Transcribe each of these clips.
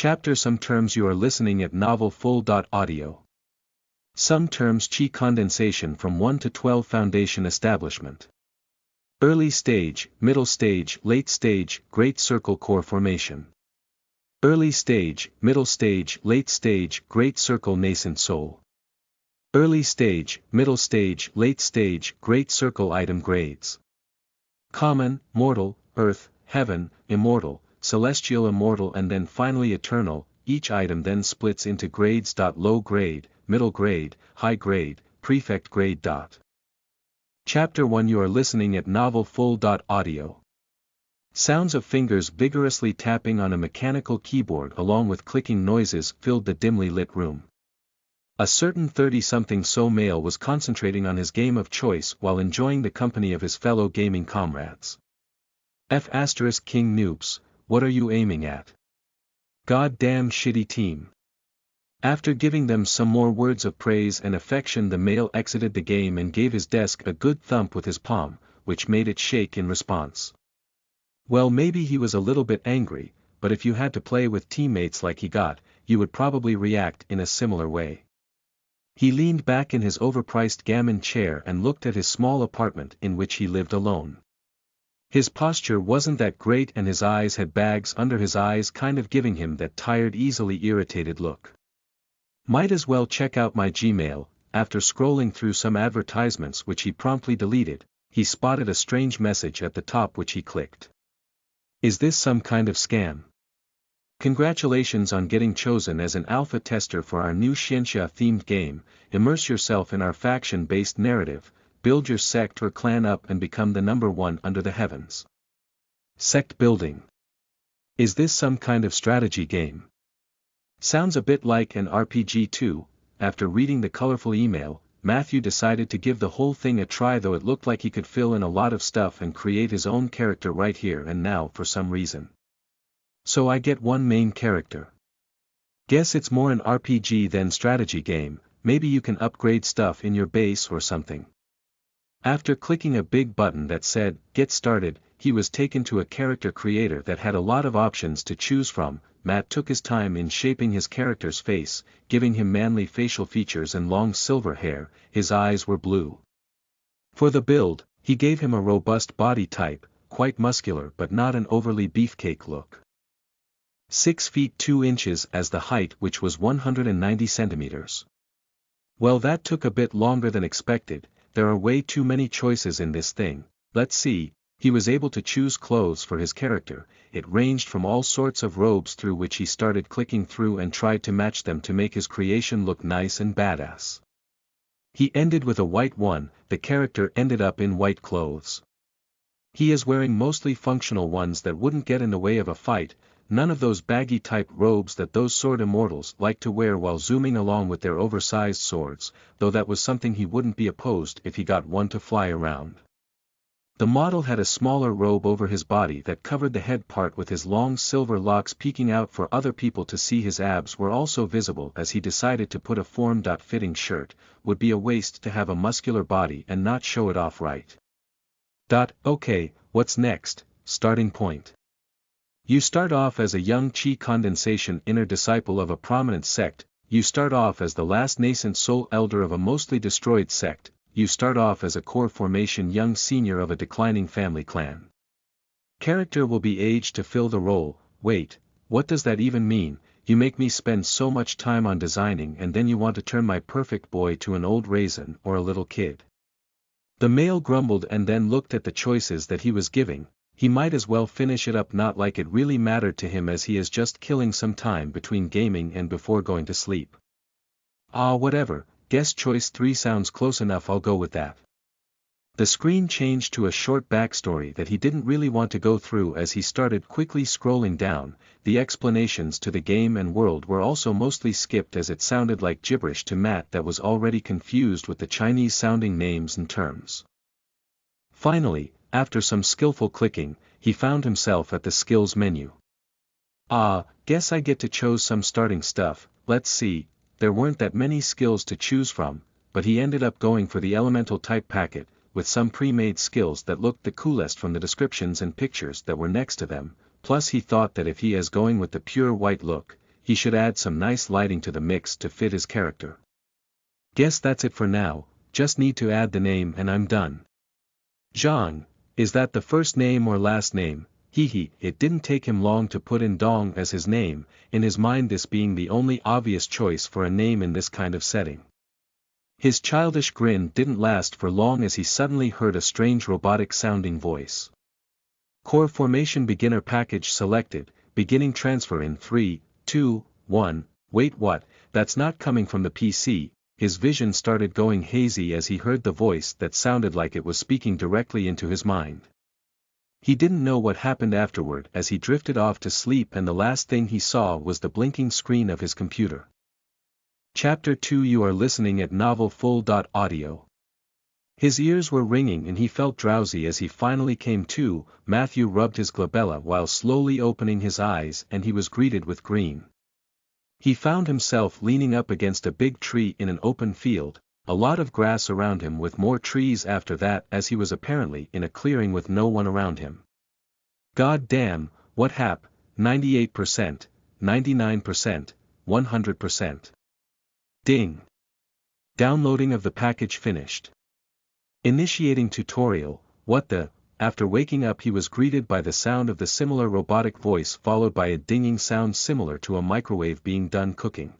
Chapter Some terms you are listening at novel full. Audio. Some terms Qi condensation from 1 to 12 foundation establishment. Early stage, middle stage, late stage, great circle core formation. Early stage, middle stage, late stage, great circle nascent soul. Early stage, middle stage, late stage, great circle item grades. Common, mortal, earth, heaven, immortal, celestial immortal and then finally eternal. Each item then splits into grades. Low grade, middle grade, high grade, prefect grade. Chapter 1 You are listening at novel full. Audio. Sounds of fingers vigorously tapping on a mechanical keyboard along with clicking noises filled the dimly lit room. A certain 30-something male was concentrating on his game of choice while enjoying the company of his fellow gaming comrades. King noobs, what are you aiming at? God damn shitty team. After giving them some more words of praise and affection, the male exited the game and gave his desk a good thump with his palm, which made it shake in response. Well, maybe he was a little bit angry, but if you had to play with teammates like he got, you would probably react in a similar way. He leaned back in his overpriced gammon chair and looked at his small apartment in which he lived alone. His posture wasn't that great and his eyes had bags under his eyes, kind of giving him that tired, easily irritated look. Might as well check out my Gmail. After scrolling through some advertisements which he promptly deleted, he spotted a strange message at the top which he clicked. Is this some kind of scam? Congratulations on getting chosen as an alpha tester for our new Xianxia-themed game. Immerse yourself in our faction-based narrative, build your sect or clan up and become the #1 under the heavens. Sect building. Is this some kind of strategy game? Sounds a bit like an RPG too. After reading the colorful email, Matthew decided to give the whole thing a try, though it looked like he could fill in a lot of stuff and create his own character right here and now for some reason. So I get one main character. Guess it's more an RPG than strategy game. Maybe you can upgrade stuff in your base or something. After clicking a big button that said, Get Started, he was taken to a character creator that had a lot of options to choose from. Matt took his time in shaping his character's face, giving him manly facial features and long silver hair. His eyes were blue. For the build, he gave him a robust body type, quite muscular but not an overly beefcake look. 6 feet 2 inches as the height, which was 190 centimeters. Well, that took a bit longer than expected. There are way too many choices in this thing. Let's see. He was able to choose clothes for his character. It ranged from all sorts of robes, through which he started clicking through and tried to match them to make his creation look nice and badass. He ended with a white one. The character ended up in white clothes. He is wearing mostly functional ones that wouldn't get in the way of a fight, none of those baggy type robes that those sword immortals like to wear while zooming along with their oversized swords, though that was something he wouldn't be opposed if he got one to fly around. The model had a smaller robe over his body that covered the head part, with his long silver locks peeking out for other people to see. His abs were also visible as he decided to put a form-fitting shirt. Would be a waste to have a muscular body and not show it off right. Okay, what's next? Starting point. You start off as a young Qi condensation inner disciple of a prominent sect. You start off as the last nascent soul elder of a mostly destroyed sect. You start off as a core formation young senior of a declining family clan. Character will be aged to fill the role. Wait, what does that even mean? You make me spend so much time on designing and then you want to turn my perfect boy to an old raisin or a little kid. The male grumbled and then looked at the choices that he was giving. He might as well finish it up, not like it really mattered to him, as he is just killing some time between gaming and before going to sleep. Whatever. Guess choice 3 sounds close enough, I'll go with that. The screen changed to a short backstory that he didn't really want to go through as he started quickly scrolling down. The explanations to the game and world were also mostly skipped as it sounded like gibberish to Matt that was already confused with the Chinese-sounding names and terms. Finally, after some skillful clicking, he found himself at the skills menu. Guess I get to choose some starting stuff. Let's see. There weren't that many skills to choose from, but he ended up going for the elemental type packet, with some pre-made skills that looked the coolest from the descriptions and pictures that were next to them. Plus he thought that if he is going with the pure white look, he should add some nice lighting to the mix to fit his character. Guess that's it for now, just need to add the name and I'm done. Zhang, is that the first name or last name? It didn't take him long to put in Dong as his name, in his mind this being the only obvious choice for a name in this kind of setting. His childish grin didn't last for long as he suddenly heard a strange robotic-sounding voice. Core Formation Beginner Package selected, beginning transfer in 3, 2, 1, wait what, that's not coming from the PC, his vision started going hazy as he heard the voice that sounded like it was speaking directly into his mind. He didn't know what happened afterward as he drifted off to sleep and the last thing he saw was the blinking screen of his computer. Chapter 2 You are listening at novelfull.audio. His ears were ringing and he felt drowsy as he finally came to. Matthew rubbed his glabella while slowly opening his eyes and he was greeted with green. He found himself leaning up against a big tree in an open field, a lot of grass around him with more trees after that as he was apparently in a clearing with no one around him. God damn, what hap, 98%, 99%, 100%. Ding. Downloading of the package finished. Initiating tutorial, what the, after waking up he was greeted by the sound of the similar robotic voice followed by a dinging sound similar to a microwave being done cooking.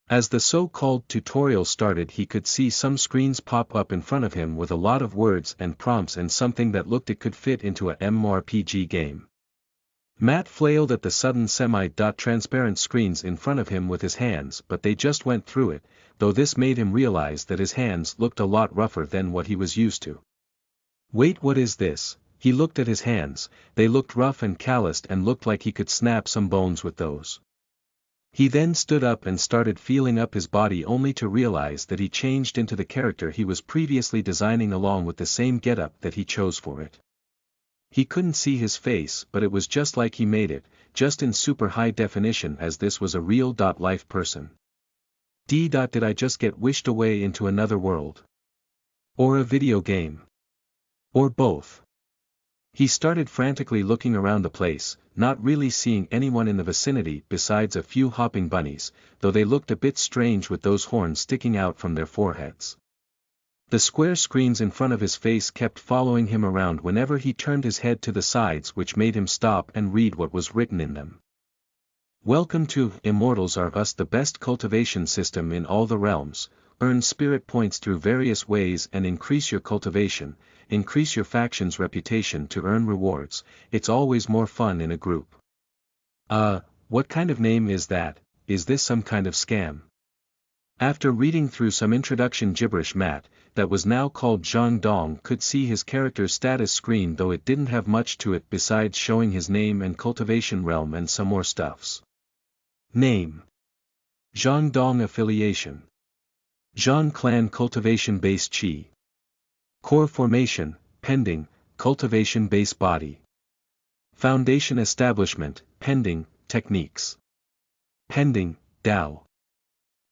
As the so-called tutorial started he could see some screens pop up in front of him with a lot of words and prompts and something that looked it could fit into a MMORPG game. Matt flailed at the sudden semi-transparent screens in front of him with his hands but they just went through it, though this made him realize that his hands looked a lot rougher than what he was used to. Wait, what is this? He looked at his hands, they looked rough and calloused and looked like he could snap some bones with those. He then stood up and started feeling up his body only to realize that he changed into the character he was previously designing along with the same getup that he chose for it. He couldn't see his face but it was just like he made it, just in super high definition as this was a real-life person. Did I just get wished away into another world? Or a video game? Or both? He started frantically looking around the place, not really seeing anyone in the vicinity besides a few hopping bunnies, though they looked a bit strange with those horns sticking out from their foreheads. The square screens in front of his face kept following him around whenever he turned his head to the sides which made him stop and read what was written in them. Welcome to Immortals Are Us, the best cultivation system in all the realms. Earn spirit points through various ways and increase your cultivation, increase your faction's reputation to earn rewards, it's always more fun in a group. What kind of name is that? Is this some kind of scam? After reading through some introduction gibberish Matt, that was now called Zhang Dong, could see his character's status screen though it didn't have much to it besides showing his name and cultivation realm and some more stuffs. Name. Zhang Dong. Affiliation. Zhang Clan Cultivation Base Qi. Core Formation, pending, Cultivation Base Body. Foundation Establishment, pending, Techniques. Pending, Dao.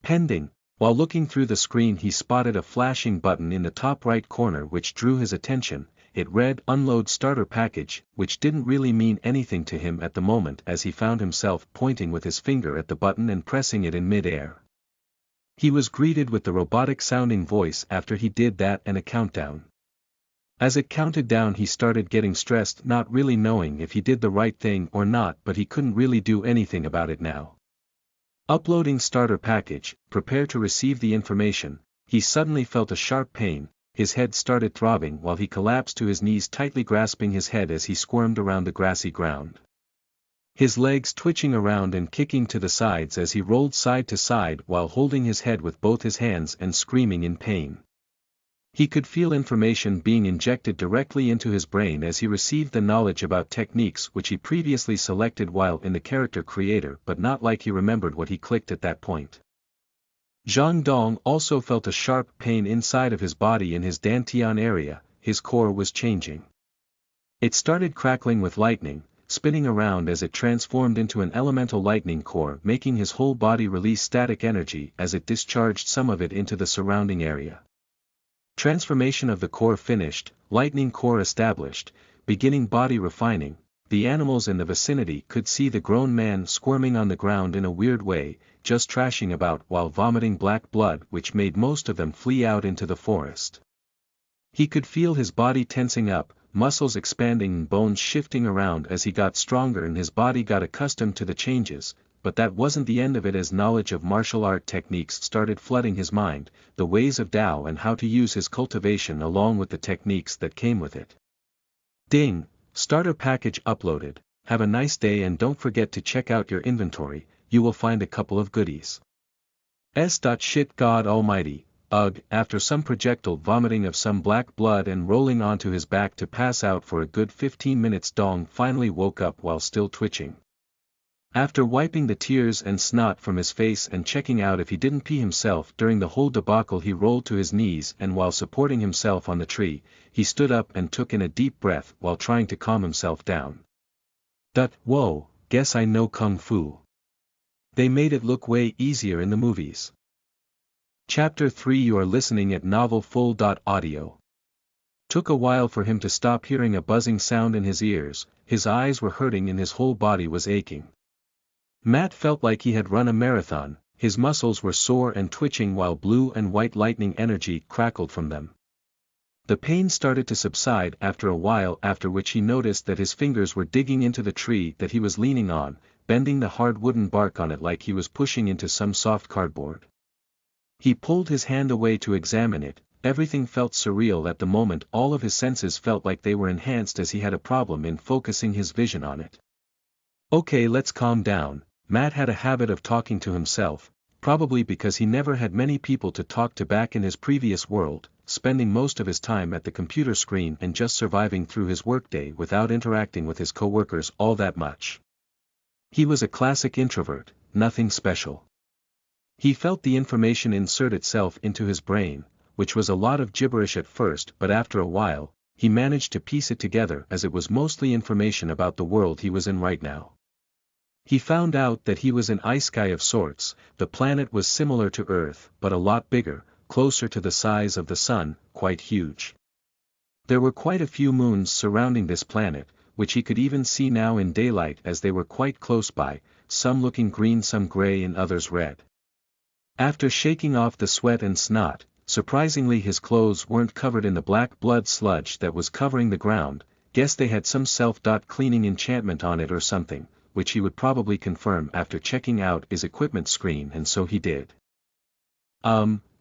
Pending. While looking through the screen he spotted a flashing button in the top right corner which drew his attention. It read Unload Starter Package, which didn't really mean anything to him at the moment as he found himself pointing with his finger at the button and pressing it in mid-air. He was greeted with the robotic-sounding voice after he did that and a countdown. As it counted down he started getting stressed, not really knowing if he did the right thing or not, but he couldn't really do anything about it now. Uploading starter package, prepare to receive the information. He suddenly felt a sharp pain, his head started throbbing while he collapsed to his knees, tightly grasping his head as he squirmed around the grassy ground. His legs twitching around and kicking to the sides as he rolled side to side while holding his head with both his hands and screaming in pain. He could feel information being injected directly into his brain as he received the knowledge about techniques which he previously selected while in the character creator, but not like he remembered what he clicked at that point. Zhang Dong also felt a sharp pain inside of his body in his dantian area, his core was changing. It started crackling with lightning, spinning around as it transformed into an elemental lightning core, making his whole body release static energy as it discharged some of it into the surrounding area. Transformation of the core finished, lightning core established, beginning body refining. the animals in the vicinity could see the grown man squirming on the ground in a weird way, just trashing about while vomiting black blood which made most of them flee out into the forest. He could feel his body tensing up, muscles expanding and bones shifting around as he got stronger and his body got accustomed to the changes, but that wasn't the end of it as knowledge of martial art techniques started flooding his mind, the ways of Tao and how to use his cultivation along with the techniques that came with it. Ding! Starter package uploaded. Have a nice day and don't forget to check out your inventory, you will find a couple of goodies. Shit God Almighty, ugh, after some projectile vomiting of some black blood and rolling onto his back to pass out for a good 15 minutes, Dong finally woke up while still twitching. After wiping the tears and snot from his face and checking out if he didn't pee himself during the whole debacle, he rolled to his knees and while supporting himself on the tree, he stood up and took in a deep breath while trying to calm himself down. Whoa, guess I know Kung Fu. They made it look way easier in the movies. Chapter 3 You are listening at novelfull.audio. Took a while for him to stop hearing a buzzing sound in his ears, his eyes were hurting and his whole body was aching. Matt felt like he had run a marathon, his muscles were sore and twitching while blue and white lightning energy crackled from them. The pain started to subside after a while, after which he noticed that his fingers were digging into the tree that he was leaning on, bending the hard wooden bark on it like he was pushing into some soft cardboard. He pulled his hand away to examine it, everything felt surreal at the moment, all of his senses felt like they were enhanced as he had a problem in focusing his vision on it. Okay, let's calm down. Matt had a habit of talking to himself, probably because he never had many people to talk to back in his previous world, spending most of his time at the computer screen and just surviving through his workday without interacting with his coworkers all that much. He was a classic introvert, nothing special. He felt the information insert itself into his brain, which was a lot of gibberish at first, but after a while, he managed to piece it together as it was mostly information about the world he was in right now. He found out that he was in Ecchi of sorts, the planet was similar to Earth but a lot bigger, closer to the size of the Sun, quite huge. There were quite a few moons surrounding this planet, which he could even see now in daylight as they were quite close by, some looking green, some gray and others red. After shaking off the sweat and snot, surprisingly his clothes weren't covered in the black blood sludge that was covering the ground, guess they had some self-cleaning enchantment on it or something, which he would probably confirm after checking out his equipment screen, and so he did.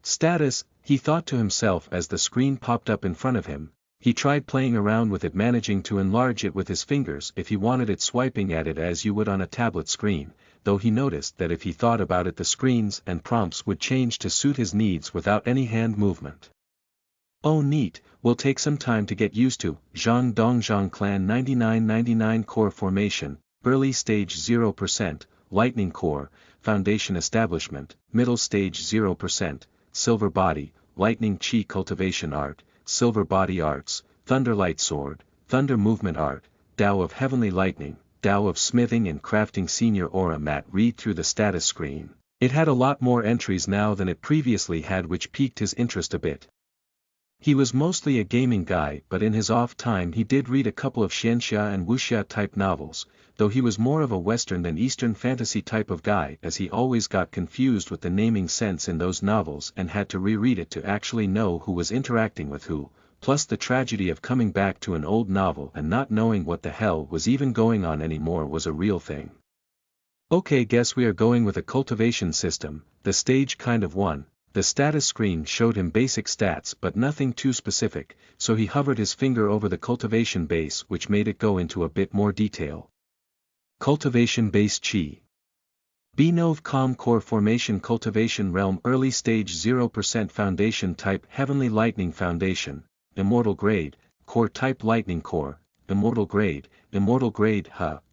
Status, he thought to himself as the screen popped up in front of him. He tried playing around with it, managing to enlarge it with his fingers if he wanted it, swiping at it as you would on a tablet screen, though he noticed that if he thought about it the screens and prompts would change to suit his needs without any hand movement. Oh neat, will take some time to get used to. Zhang Dongzhang Clan 9999 Core Formation, Early Stage 0%, Lightning Core, Foundation Establishment, Middle Stage 0%, Silver Body, Lightning Chi Cultivation Art, Silver Body Arts, Thunderlight Sword, Thunder Movement Art, Tao of Heavenly Lightning, Tao of Smithing and Crafting Senior Aura. Matt read through the status screen. It had a lot more entries now than it previously had, which piqued his interest a bit. He was mostly a gaming guy, but in his off time he did read a couple of xianxia and wuxia type novels, though he was more of a Western than Eastern fantasy type of guy, as he always got confused with the naming sense in those novels and had to reread it to actually know who was interacting with who, plus the tragedy of coming back to an old novel and not knowing what the hell was even going on anymore was a real thing. Okay, guess we are going with a cultivation system, the stage kind of one. The status screen showed him basic stats but nothing too specific, so he hovered his finger over the cultivation base, which made it go into a bit more detail. Cultivation Base Chi. B-Nov Com Core Formation Cultivation Realm Early Stage 0% Foundation Type Heavenly Lightning Foundation, Immortal Grade, Core Type Lightning Core, Immortal Grade,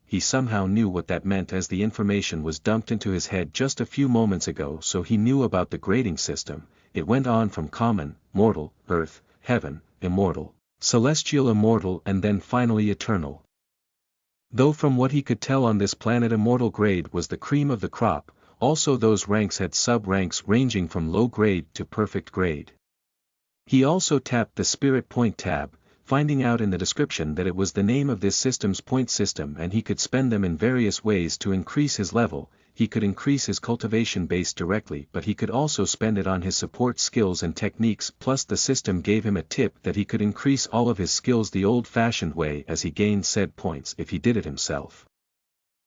He somehow knew what that meant as the information was dumped into his head just a few moments ago, so he knew about the grading system. It went on from common, mortal, earth, heaven, immortal, celestial, immortal, and then finally eternal. Though from what he could tell on this planet, immortal grade was the cream of the crop, also those ranks had sub-ranks ranging from low grade to perfect grade. He also tapped the Spirit Point tab, finding out in the description that it was the name of this system's point system and he could spend them in various ways to increase his level. He could increase his cultivation base directly, but he could also spend it on his support skills and techniques, plus the system gave him a tip that he could increase all of his skills the old-fashioned way as he gained said points if he did it himself.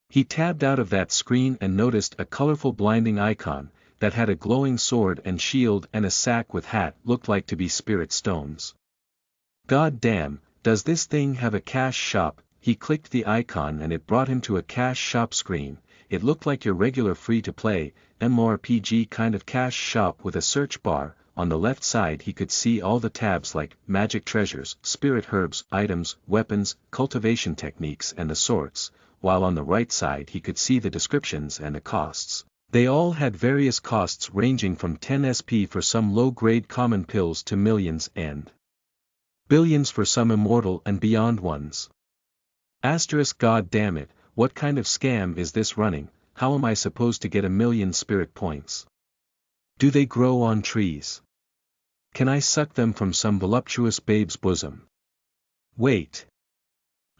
He tabbed out of that screen and noticed a colorful blinding icon that had a glowing sword and shield and a sack with hat looked like to be spirit stones. God damn, does this thing have a cash shop? He clicked the icon and it brought him to a cash shop screen. It looked like your regular free-to-play, MMORPG kind of cash shop with a search bar. On the left side he could see all the tabs like magic treasures, spirit herbs, items, weapons, cultivation techniques and the sorts, while on the right side he could see the descriptions and the costs. They all had various costs ranging from 10 SP for some low-grade common pills to millions and billions for some immortal and beyond ones. Asterisk God damn it, what kind of scam is this running? How am I supposed to get 1,000,000 spirit points? Do they grow on trees? Can I suck them from some voluptuous babe's bosom? Wait.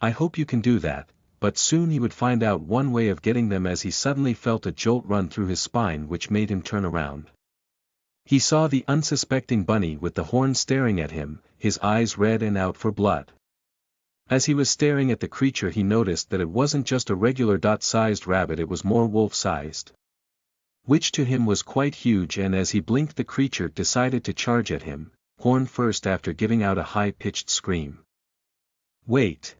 I hope you can do that, but soon he would find out one way of getting them as he suddenly felt a jolt run through his spine which made him turn around. He saw the unsuspecting bunny with the horn staring at him, his eyes red and out for blood. As he was staring at the creature he noticed that it wasn't just a regular dot-sized rabbit, it was more wolf-sized. Which to him was quite huge, and as he blinked the creature decided to charge at him, horn first, after giving out a high-pitched scream. Wait.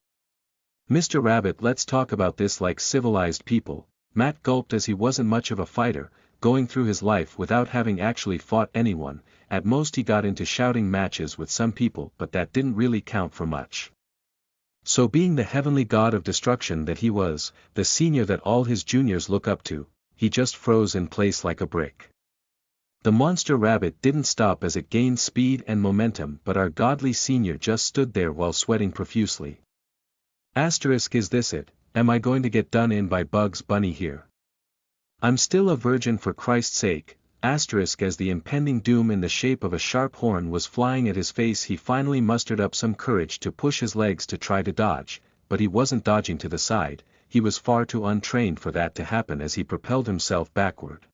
Mr. Rabbit, let's talk about this like civilized people. Matt gulped as he wasn't much of a fighter, going through his life without having actually fought anyone. At most he got into shouting matches with some people, but that didn't really count for much. So being the heavenly god of destruction that he was, the senior that all his juniors look up to, he just froze in place like a brick. The monster rabbit didn't stop as it gained speed and momentum, but our godly senior just stood there while sweating profusely. Asterisk, is this it? Am I going to get done in by Bugs Bunny here? I'm still a virgin, for Christ's sake. Asterisk, as the impending doom in the shape of a sharp horn was flying at his face, he finally mustered up some courage to push his legs to try to dodge, but he wasn't dodging to the side. He was far too untrained for that to happen as he propelled himself backward.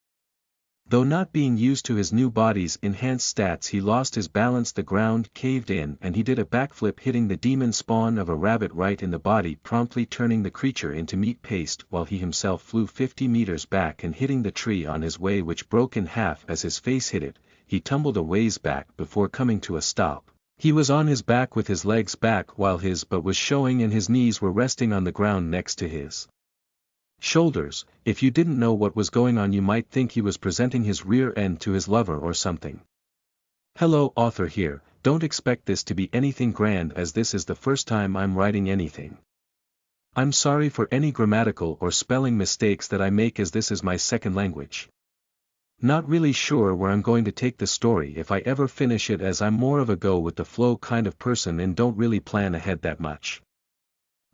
Though not being used to his new body's enhanced stats, he lost his balance, the ground caved in and he did a backflip, hitting the demon spawn of a rabbit right in the body, promptly turning the creature into meat paste, while he himself flew 50 meters back and hitting the tree on his way, which broke in half as his face hit it. He tumbled a ways back before coming to a stop. He was on his back with his legs back while his butt was showing and his knees were resting on the ground next to his shoulders. If you didn't know what was going on, you might think he was presenting his rear end to his lover or something. Hello, author here. Don't expect this to be anything grand, as this is the first time I'm writing anything. I'm sorry for any grammatical or spelling mistakes that I make, as this is my second language. Not really sure where I'm going to take the story if I ever finish it, as I'm more of a go with the flow kind of person and don't really plan ahead that much.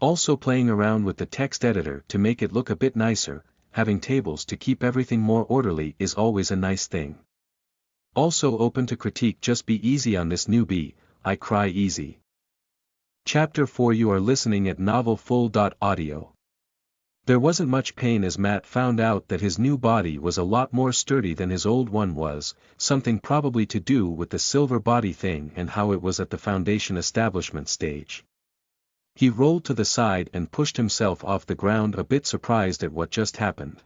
Also playing around with the text editor to make it look a bit nicer, having tables to keep everything more orderly is always a nice thing. Also open to critique, just be easy on this newbie, I cry easy. Chapter 4. You are listening at novelfull.audio. There wasn't much pain as Matt found out that his new body was a lot more sturdy than his old one was, something probably to do with the silver body thing and how it was at the foundation establishment stage. He rolled to the side and pushed himself off the ground, a bit surprised at what just happened.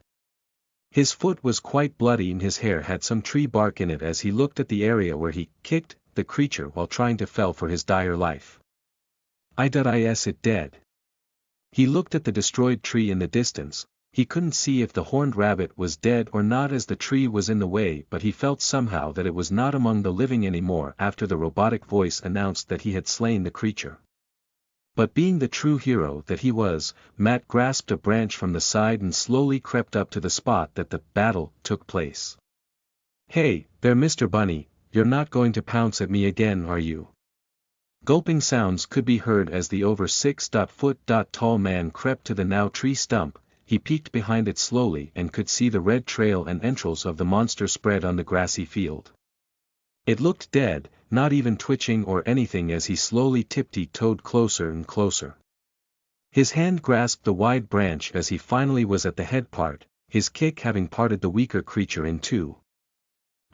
His foot was quite bloody and his hair had some tree bark in it as he looked at the area where he kicked the creature while trying to fell for his dire life. Is it dead? He looked at the destroyed tree in the distance. He couldn't see if the horned rabbit was dead or not as the tree was in the way, but he felt somehow that it was not among the living anymore after the robotic voice announced that he had slain the creature. But being the true hero that he was, Matt grasped a branch from the side and slowly crept up to the spot that the battle took place. Hey, there, Mr. Bunny, you're not going to pounce at me again, are you? Gulping sounds could be heard as the over 6-foot-tall man crept to the now tree stump. He peeked behind it slowly and could see the red trail and entrails of the monster spread on the grassy field. It looked dead, not even twitching or anything as he slowly tiptoed closer and closer. His hand grasped the wide branch as he finally was at the head part, his kick having parted the weaker creature in two.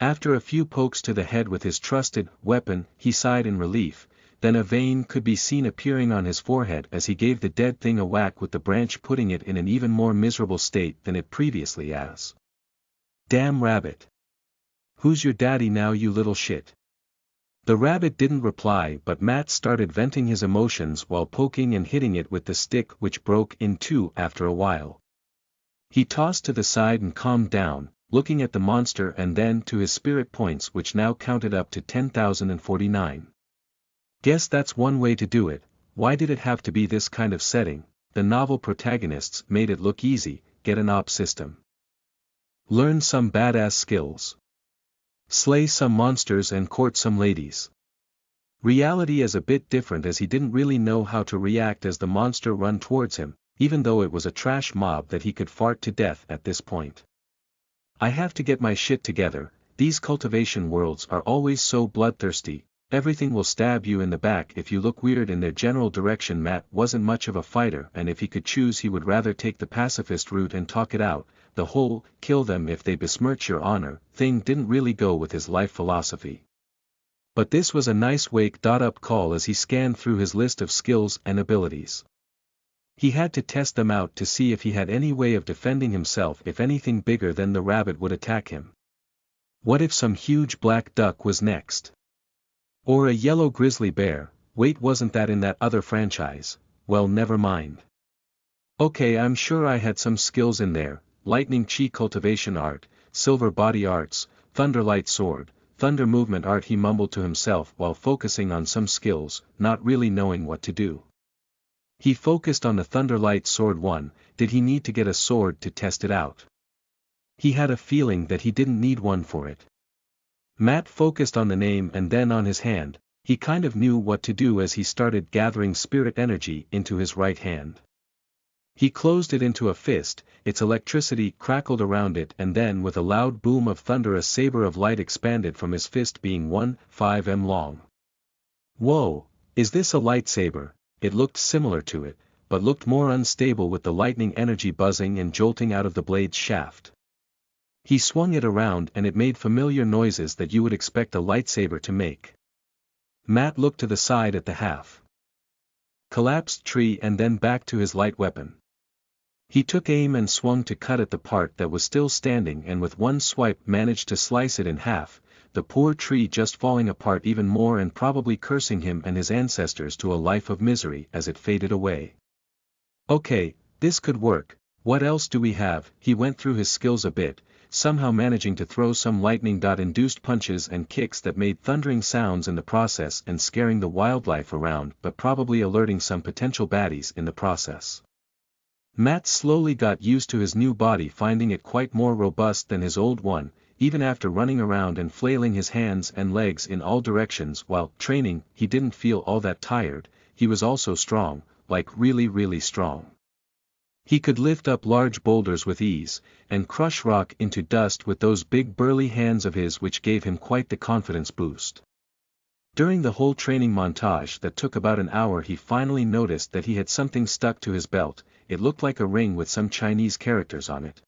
After a few pokes to the head with his trusted weapon, he sighed in relief, then a vein could be seen appearing on his forehead as he gave the dead thing a whack with the branch, putting it in an even more miserable state than it previously was. Damn rabbit. Who's your daddy now, you little shit? The rabbit didn't reply, but Matt started venting his emotions while poking and hitting it with the stick, which broke in two after a while. He tossed to the side and calmed down, looking at the monster and then to his spirit points, which now counted up to 10,049. Guess that's one way to do it. Why did it have to be this kind of setting? The novel protagonists made it look easy. Get an op system. Learn some badass skills. Slay some monsters and court some ladies. Reality is a bit different, as he didn't really know how to react as the monster run towards him, even though it was a trash mob that he could fart to death at this point. I have to get my shit together. These cultivation worlds are always so bloodthirsty. Everything will stab you in the back if you look weird in their general direction. Matt wasn't much of a fighter, and if he could choose he would rather take the pacifist route and talk it out. The whole kill them if they besmirch your honor thing didn't really go with his life philosophy. But this was a nice wake-up call as he scanned through his list of skills and abilities. He had to test them out to see if he had any way of defending himself if anything bigger than the rabbit would attack him. What if some huge black duck was next? Or a yellow grizzly bear? Wait, wasn't that in that other franchise? Well, never mind. Okay, I'm sure I had some skills in there. Lightning chi cultivation art, silver body arts, thunderlight sword, thunder movement art, he mumbled to himself while focusing on some skills, not really knowing what to do. He focused on the thunderlight sword one. Did he need to get a sword to test it out? He had a feeling that he didn't need one for it. Matt focused on the name and then on his hand. He kind of knew what to do as he started gathering spirit energy into his right hand. He closed it into a fist, its electricity crackled around it, and then with a loud boom of thunder a saber of light expanded from his fist, being 1.5 long. Whoa, is this a lightsaber? It looked similar to it, but looked more unstable with the lightning energy buzzing and jolting out of the blade's shaft. He swung it around and it made familiar noises that you would expect a lightsaber to make. Matt looked to the side at the half collapsed tree and then back to his light weapon. He took aim and swung to cut at the part that was still standing, and with one swipe managed to slice it in half, the poor tree just falling apart even more and probably cursing him and his ancestors to a life of misery as it faded away. Okay, this could work. What else do we have? He went through his skills a bit, somehow managing to throw some lightning-induced punches and kicks that made thundering sounds in the process and scaring the wildlife around, but probably alerting some potential baddies in the process. Matt slowly got used to his new body, finding it quite more robust than his old one. Even after running around and flailing his hands and legs in all directions while training, he didn't feel all that tired. He was also strong, like really strong. He could lift up large boulders with ease, and crush rock into dust with those big burly hands of his, which gave him quite the confidence boost. During the whole training montage that took about an hour, he finally noticed that he had something stuck to his belt. It looked like a ring with some Chinese characters on it.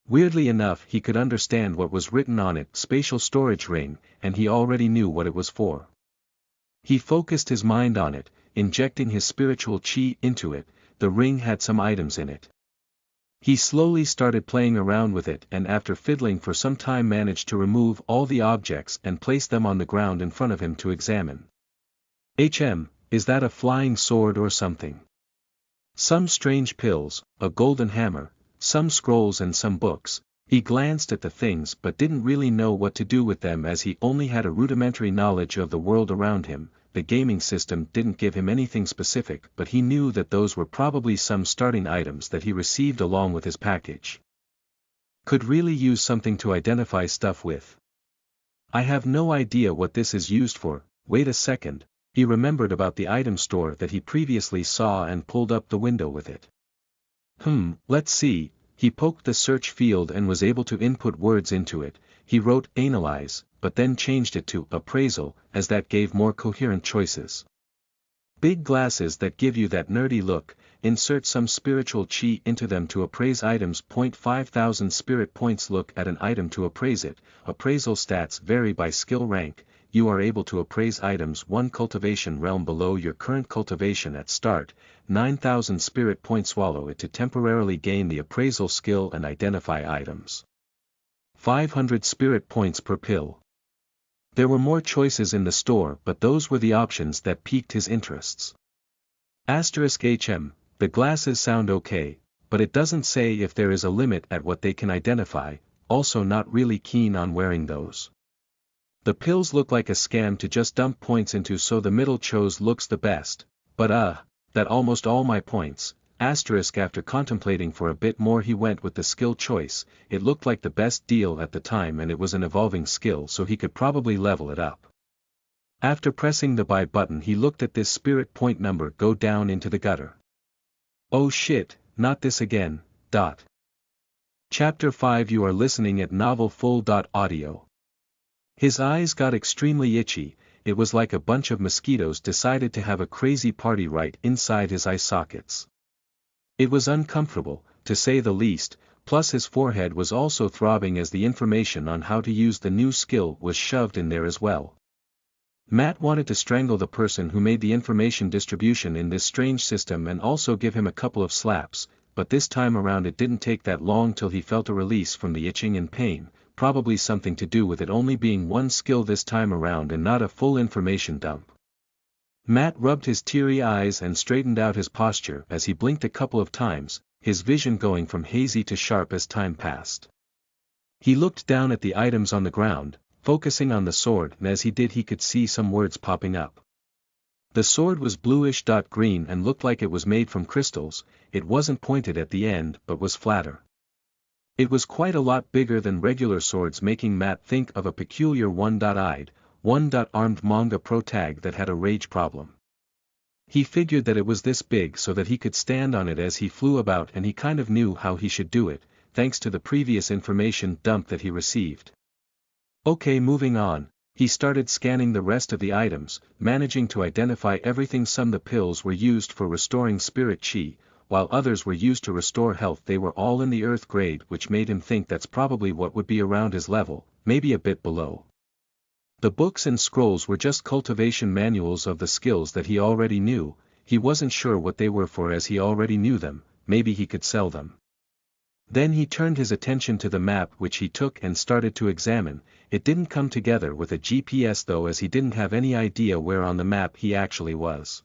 Weirdly enough, he could understand what was written on it, spatial storage ring, and he already knew what it was for. He focused his mind on it, injecting his spiritual chi into it. The ring had some items in it. He slowly started playing around with it, and after fiddling for some time managed to remove all the objects and place them on the ground in front of him to examine. Is that a flying sword or something? Some strange pills, a golden hammer, some scrolls and some books. He glanced at the things but didn't really know what to do with them, as he only had a rudimentary knowledge of the world around him. The gaming system didn't give him anything specific, but he knew that those were probably some starting items that he received along with his package. Could really use something to identify stuff with. I have no idea what this is used for. Wait a second. He remembered about the item store that he previously saw and pulled up the window with it. Let's see. He poked the search field and was able to input words into it. He wrote analyze, but then changed it to appraisal, as that gave more coherent choices. Big glasses that give you that nerdy look, insert some spiritual chi into them to appraise items. 5,000 spirit points. Look at an item to appraise it. Appraisal stats vary by skill rank. You are able to appraise items 1 cultivation realm below your current cultivation at start. 9,000 spirit points. Swallow it to temporarily gain the appraisal skill and identify items. 500 spirit points per pill. There were more choices in the store, but those were the options that piqued his interests. *HM, the glasses sound okay, but it doesn't say if there is a limit at what they can identify, also not really keen on wearing those. The pills look like a scam to just dump points into, so the middle chose looks the best, but that almost all my points. After contemplating for a bit more he went with the skill choice. It looked like the best deal at the time and it was an evolving skill, so he could probably level it up. After pressing the buy button he looked at this spirit point number go down into the gutter. Oh shit, not this again. Chapter 5. You are listening at novelfull.audio. His eyes got extremely itchy. It was like a bunch of mosquitoes decided to have a crazy party right inside his eye sockets. It was uncomfortable, to say the least, plus his forehead was also throbbing as the information on how to use the new skill was shoved in there as well. Matt wanted to strangle the person who made the information distribution in this strange system and also give him a couple of slaps, but this time around it didn't take that long till he felt a release from the itching and pain, probably something to do with it only being one skill this time around and not a full information dump. Matt rubbed his teary eyes and straightened out his posture as he blinked a couple of times, his vision going from hazy to sharp as time passed. He looked down at the items on the ground, focusing on the sword, and as he did he could see some words popping up. The sword was bluish-green and looked like it was made from crystals. It wasn't pointed at the end but was flatter. It was quite a lot bigger than regular swords, making Matt think of a peculiar one-eyed, one-armed manga protag that had a rage problem. He figured that it was this big so that he could stand on it as he flew about, and he kind of knew how he should do it, thanks to the previous information dump that he received. Okay, moving on, he started scanning the rest of the items, managing to identify everything. Some of the pills were used for restoring spirit chi, while others were used to restore health. They were all in the earth grade, which made him think that's probably what would be around his level, maybe a bit below. The books and scrolls were just cultivation manuals of the skills that he already knew. He wasn't sure what they were for, as he already knew them. Maybe he could sell them. Then he turned his attention to the map, which he took and started to examine. It didn't come together with a GPS though, as he didn't have any idea where on the map he actually was.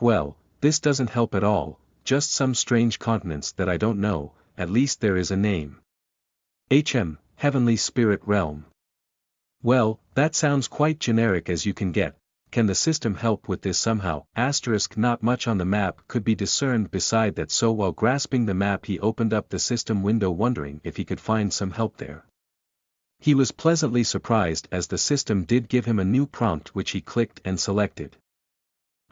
Well, this doesn't help at all, just some strange continents that I don't know. At least there is a name. Heavenly Spirit Realm. Well, that sounds quite generic as you can get. Can the system help with this somehow? Not much on the map could be discerned beside that, so while grasping the map he opened up the system window wondering if he could find some help there. He was pleasantly surprised as the system did give him a new prompt, which he clicked and selected.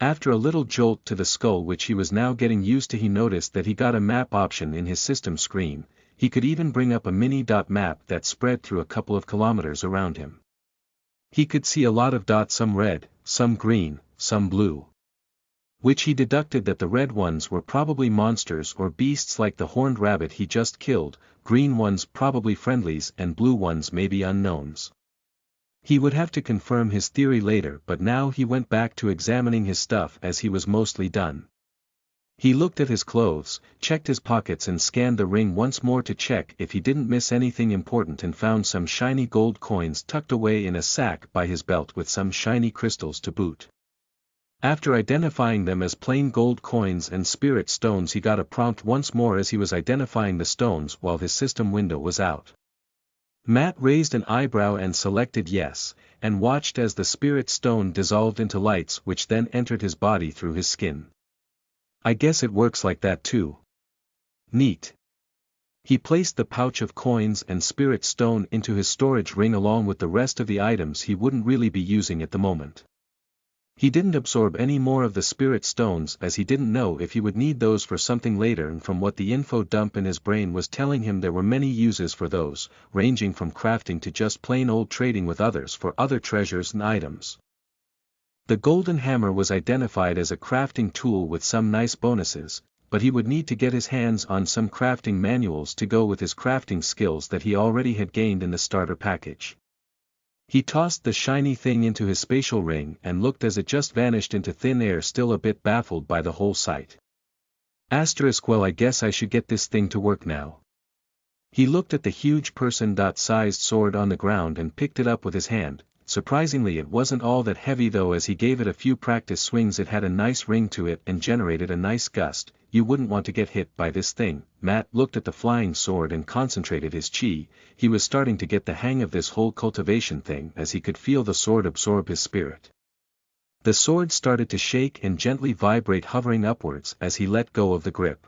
After a little jolt to the skull which he was now getting used to, he noticed that he got a map option in his system screen. He could even bring up a mini dot map that spread through a couple of kilometers around him. He could see a lot of dots, some red, some green, some blue. Which he deducted that the red ones were probably monsters or beasts like the horned rabbit he just killed, green ones probably friendlies, and blue ones maybe unknowns. He would have to confirm his theory later, but now he went back to examining his stuff as he was mostly done. He looked at his clothes, checked his pockets and scanned the ring once more to check if he didn't miss anything important, and found some shiny gold coins tucked away in a sack by his belt with some shiny crystals to boot. After identifying them as plain gold coins and spirit stones, he got a prompt once more as he was identifying the stones while his system window was out. Matt raised an eyebrow and selected yes, and watched as the spirit stone dissolved into lights which then entered his body through his skin. I guess it works like that too. Neat. He placed the pouch of coins and spirit stone into his storage ring along with the rest of the items he wouldn't really be using at the moment. He didn't absorb any more of the spirit stones as he didn't know if he would need those for something later, and from what the info dump in his brain was telling him there were many uses for those, ranging from crafting to just plain old trading with others for other treasures and items. The golden hammer was identified as a crafting tool with some nice bonuses, but he would need to get his hands on some crafting manuals to go with his crafting skills that he already had gained in the starter package. He tossed the shiny thing into his spatial ring and looked as it just vanished into thin air, still a bit baffled by the whole sight. Well, I guess I should get this thing to work now. He looked at the huge person-sized sword on the ground and picked it up with his hand. Surprisingly, it wasn't all that heavy though. As he gave it a few practice swings, it had a nice ring to it and generated a nice gust. You wouldn't want to get hit by this thing. Matt looked at the flying sword and concentrated his chi. He was starting to get the hang of this whole cultivation thing as he could feel the sword absorb his spirit. The sword started to shake and gently vibrate, hovering upwards as he let go of the grip.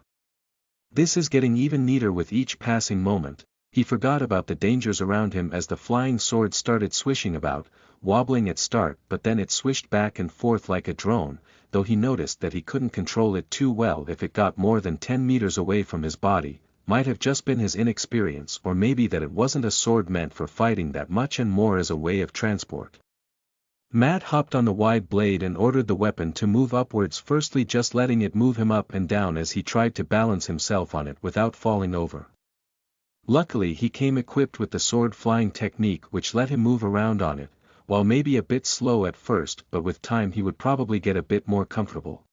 This is getting even neater with each passing moment. He forgot about the dangers around him as the flying sword started swishing about, wobbling at start, but then it swished back and forth like a drone, though he noticed that he couldn't control it too well if it got more than 10 meters away from his body. Might have just been his inexperience, or maybe that it wasn't a sword meant for fighting that much and more as a way of transport. Matt hopped on the wide blade and ordered the weapon to move upwards, firstly just letting it move him up and down as he tried to balance himself on it without falling over. Luckily he came equipped with the sword flying technique, which let him move around on it, while maybe a bit slow at first, but with time he would probably get a bit more comfortable.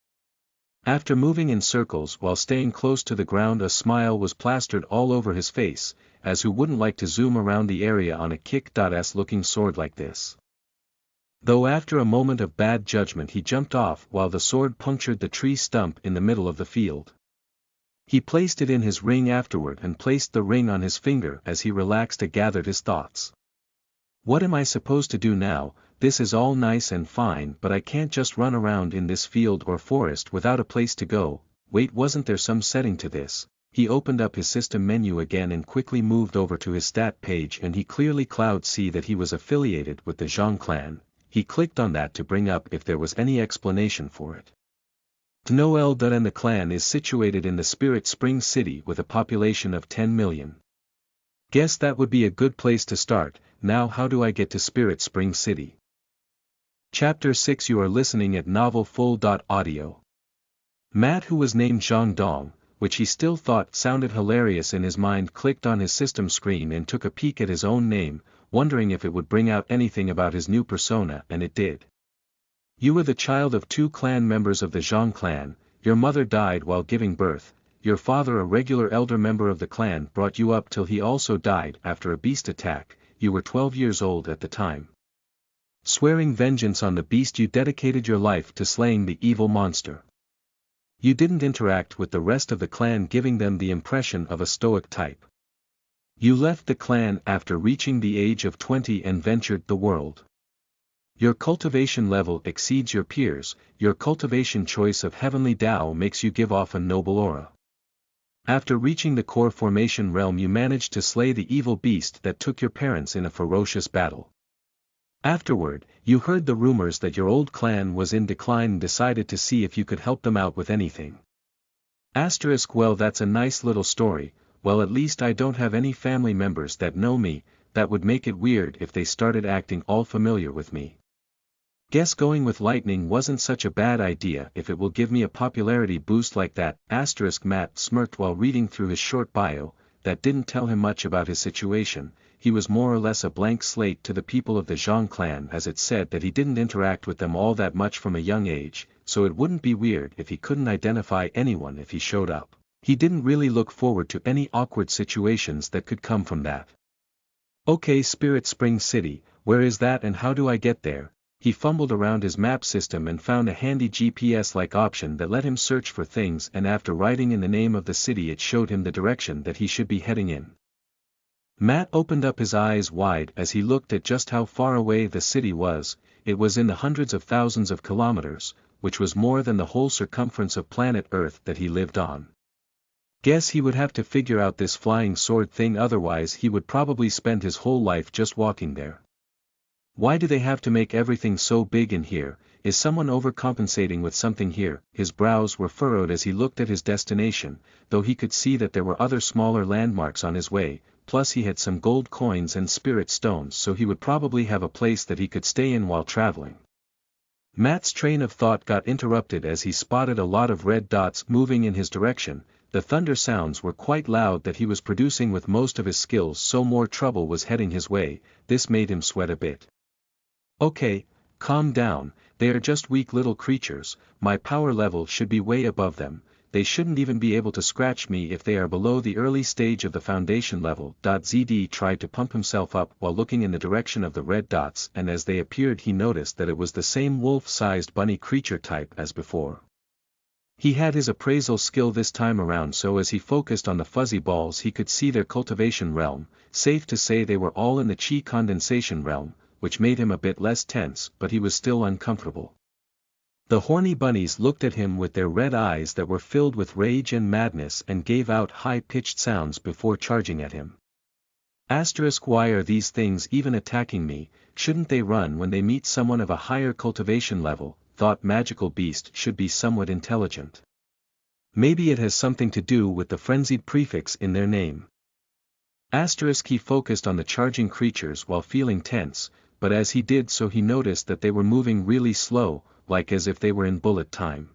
After moving in circles while staying close to the ground, a smile was plastered all over his face, as who wouldn't like to zoom around the area on a kick-ass looking sword like this. Though after a moment of bad judgment he jumped off while the sword punctured the tree stump in the middle of the field. He placed it in his ring afterward and placed the ring on his finger as he relaxed and gathered his thoughts. What am I supposed to do now? This is all nice and fine, but I can't just run around in this field or forest without a place to go. Wait, wasn't there some setting to this? He opened up his system menu again and quickly moved over to his stat page, and he clearly see that he was affiliated with the Zhang clan. He clicked on that to bring up if there was any explanation for it. Noel and the clan is situated in the Spirit Spring City with a population of 10 million. Guess that would be a good place to start. Now how do I get to Spirit Spring City? Chapter 6. You are listening at novelfull.audio. Matt, who was named Zhang Dong, which he still thought sounded hilarious in his mind, clicked on his system screen and took a peek at his own name, wondering if it would bring out anything about his new persona, and it did. You were the child of 2 clan members of the Zhang clan. Your mother died while giving birth. Your father, a regular elder member of the clan, brought you up till he also died after a beast attack. You were 12 years old at the time. Swearing vengeance on the beast, you dedicated your life to slaying the evil monster. You didn't interact with the rest of the clan, giving them the impression of a stoic type. You left the clan after reaching the age of 20 and ventured the world. Your cultivation level exceeds your peers. Your cultivation choice of heavenly Tao makes you give off a noble aura. After reaching the core formation realm, you managed to slay the evil beast that took your parents in a ferocious battle. Afterward, you heard the rumors that your old clan was in decline and decided to see if you could help them out with anything. Well, that's a nice little story. Well, at least I don't have any family members that know me. That would make it weird if they started acting all familiar with me. Guess going with lightning wasn't such a bad idea if it will give me a popularity boost like that. Matt smirked while reading through his short bio. That didn't tell him much about his situation. He was more or less a blank slate to the people of the Zhang clan, as it said that he didn't interact with them all that much from a young age, so it wouldn't be weird if he couldn't identify anyone if he showed up. He didn't really look forward to any awkward situations that could come from that. Okay, Spirit Spring City, where is that and how do I get there? He fumbled around his map system and found a handy GPS-like option that let him search for things, and after writing in the name of the city it showed him the direction that he should be heading in. Matt opened up his eyes wide as he looked at just how far away the city was. It was in the hundreds of thousands of kilometers, which was more than the whole circumference of planet Earth that he lived on. Guess he would have to figure out this flying sword thing, otherwise he would probably spend his whole life just walking there. Why do they have to make everything so big in here? is someone overcompensating with something here? His brows were furrowed as he looked at his destination, though he could see that there were other smaller landmarks on his way, plus he had some gold coins and spirit stones, so he would probably have a place that he could stay in while traveling. Matt's train of thought got interrupted as he spotted a lot of red dots moving in his direction. The thunder sounds were quite loud that he was producing with most of his skills, so more trouble was heading his way. This made him sweat a bit. Okay, calm down, they are just weak little creatures, my power level should be way above them, they shouldn't even be able to scratch me if they are below the early stage of the foundation level. ZD tried to pump himself up while looking in the direction of the red dots, and as they appeared he noticed that it was the same wolf-sized bunny creature type as before. He had his appraisal skill this time around, so as he focused on the fuzzy balls he could see their cultivation realm. Safe to say they were all in the chi condensation realm, which made him a bit less tense, but he was still uncomfortable. The horny bunnies looked at him with their red eyes that were filled with rage and madness and gave out high-pitched sounds before charging at him. Why are these things even attacking me? Shouldn't they run when they meet someone of a higher cultivation level? Thought magical beast should be somewhat intelligent. Maybe it has something to do with the frenzied prefix in their name. He focused on the charging creatures while feeling tense, but as he did so he noticed that they were moving really slow, like as if they were in bullet time.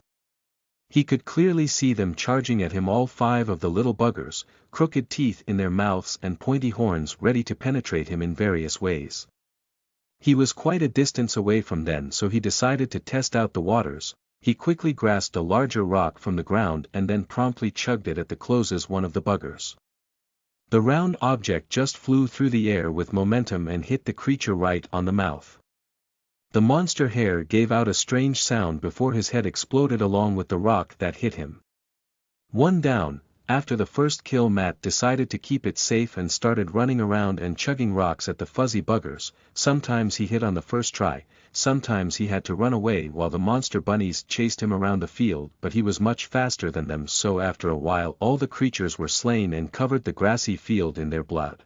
He could clearly see them charging at him, all 5 of the little buggers, crooked teeth in their mouths and pointy horns ready to penetrate him in various ways. He was quite a distance away from them, so he decided to test out the waters. He quickly grasped a larger rock from the ground and then promptly chugged it at the closes one of the buggers. The round object just flew through the air with momentum and hit the creature right on the mouth. The monster hair gave out a strange sound before his head exploded along with the rock that hit him. One down. After the first kill, Matt decided to keep it safe and started running around and chugging rocks at the fuzzy buggers. Sometimes he hit on the first try, sometimes he had to run away while the monster bunnies chased him around the field, but he was much faster than them, so after a while all the creatures were slain and covered the grassy field in their blood.